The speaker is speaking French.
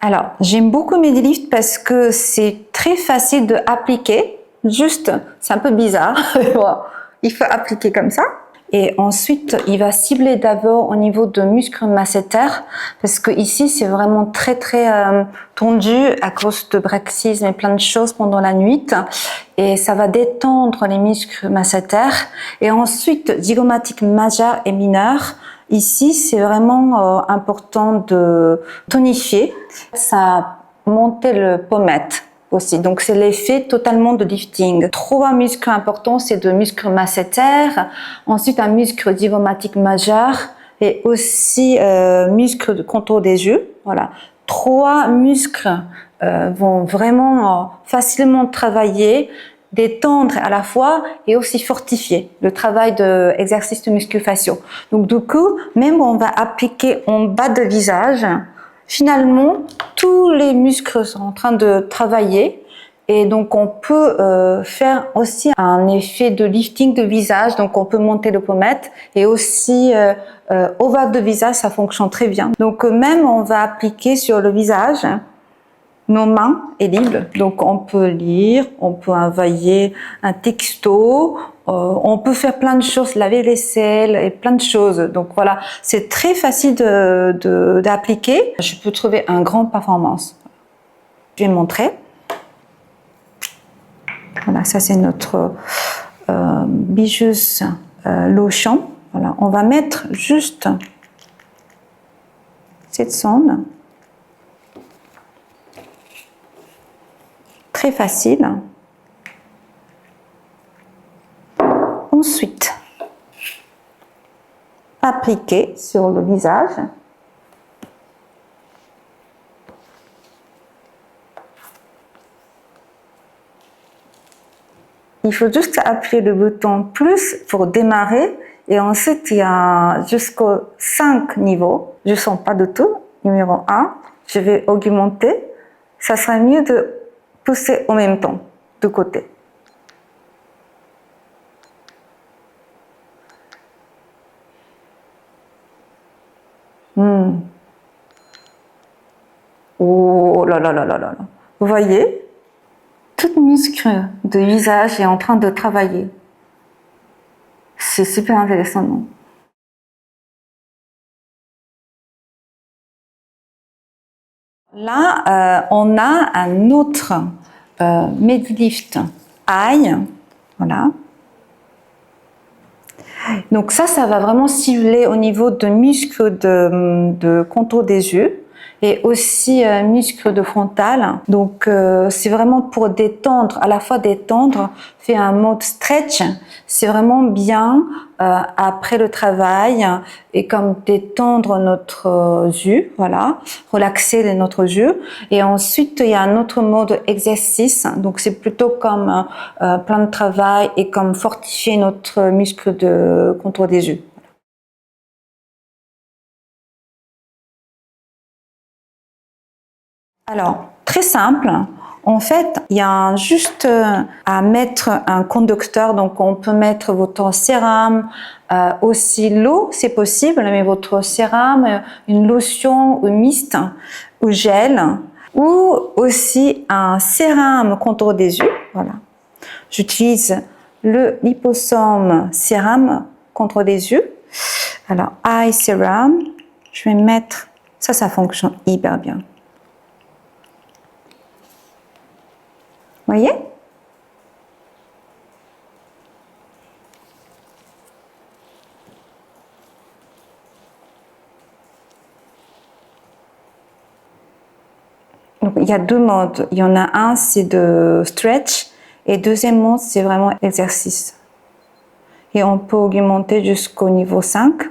Alors, j'aime beaucoup Medilift parce que c'est très facile de appliquer. Juste, c'est un peu bizarre. Il faut appliquer comme ça. Et ensuite, il va cibler d'abord au niveau de muscles masséters parce que ici, c'est vraiment très tendu à cause de bruxisme et plein de choses pendant la nuit. Et ça va détendre les muscles masséters. Et ensuite, zygomatique majeur et mineur. Ici, c'est vraiment important de tonifier. Ça monter le pommette aussi. Donc, c'est l'effet totalement de lifting. 3 muscles importants, c'est de muscles masséters, ensuite un muscle zygomatique majeur et aussi muscle de contour des yeux. Voilà. 3 muscles vont vraiment facilement travailler, détendre à la fois et aussi fortifier le travail d'exercice de muscles faciaux. Donc, du coup, même on va appliquer en bas de visage, finalement, tous les muscles sont en train de travailler et donc on peut faire aussi un effet de lifting de visage, donc on peut monter le pommette et aussi au bas de visage, ça fonctionne très bien. Donc même on va appliquer sur le visage, nos mains est libre, donc on peut lire, on peut envoyer un texto, on peut faire plein de choses, laver les selles et plein de choses. Donc voilà, c'est très facile d'appliquer. Je peux trouver un grand performance. Je vais montrer. Voilà, ça c'est notre Bijus lotion. Voilà, on va mettre juste cette sonde. Très facile. Ensuite, appliquer sur le visage. Il faut juste appuyer le bouton plus pour démarrer et ensuite il y a jusqu'au 5 niveaux. Je ne sens pas du tout. Numéro 1, je vais augmenter. Ça serait mieux de pousser en même temps, de côté. Oh là là là là là. Vous voyez, tout muscle de visage est en train de travailler. C'est super intéressant, non? Là, on a un autre Medilift Eye. Voilà. Donc ça va vraiment cibler au niveau de muscles de contour des yeux et aussi muscles de frontal. Donc c'est vraiment pour détendre, à la fois détendre, faire un mode stretch. C'est vraiment bien après le travail et comme détendre notre yeux, voilà, relaxer notre yeux. Et ensuite il y a un autre mode exercice. Donc c'est plutôt comme plan de travail et comme fortifier notre muscle de contour des yeux. Alors, très simple. En fait, il y a juste à mettre un conducteur. Donc, on peut mettre votre sérum, aussi l'eau, c'est possible, mais votre sérum, une lotion ou mist ou gel, ou aussi un sérum contour des yeux. Voilà. J'utilise le liposome sérum contour des yeux. Alors, eye serum, je vais mettre, ça fonctionne hyper bien. Vous voyez? Donc, il y a 2 modes. Il y en a un, c'est de stretch, et deuxième mode, c'est vraiment exercice. Et on peut augmenter jusqu'au niveau 5.